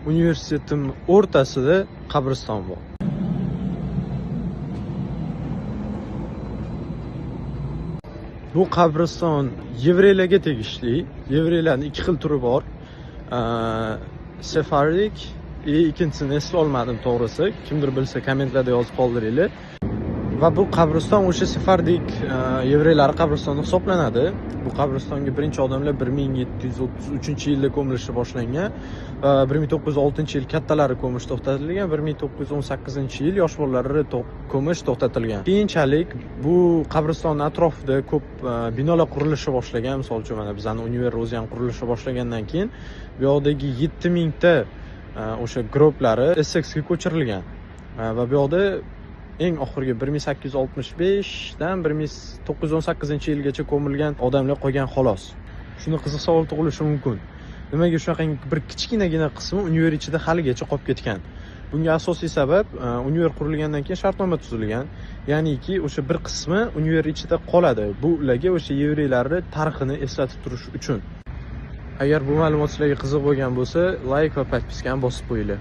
universitetim o'rtasida qabriston bor. Bu qabriston yevreylarga tegishli. Yevreylarning ikki xil turi bor. Sefardik, ikkinchisini eslay olmadim to'g'risi. Kimdir bilsa kommentlarda yozib qoldiringlar. Va bu qabriston o'sha sefardik yevreylar qabristoni hisoblanadi. Bu qabristonga birinchi odamlar 1733-yilda ko'milishi boshlangan. 1906-yil kattalari ko'mish to'xtatilgan, 1918-yil yosh bolalari ko'mish to'xtatilgan. Keyinchalik bu qabristonning atrofida ko'p binolar qurilishi boshlangan. Misol uchun mana bizning univers o'zi ham qurilishi boshlangandan keyin bu yoqdagi 7000 ta o'sha groblari Essexga ko'chirilgan. Va bu yoqda eng oxirgi 1865 dan 1918-yilgacha ko'milgan odamlar qolgan xolos. Shuni qiziq savol tug'ilishi mumkin. Nimaga shunaqangi bir kichkinagina qismi univers ichida haligacha qolib ketgan? Bunga asosiy sabab univers qurilgandan keyin shartnoma tuzilgan. Ya'niki o'sha bir qismi univers ichida qoladi. Bu ularga o'sha yevreylarning tarixini eslatib turish uchun. Agar bu ma'lumot sizlarga qiziq bo'lgan bo'lsa, like va podpiskani bosib qo'yinglar.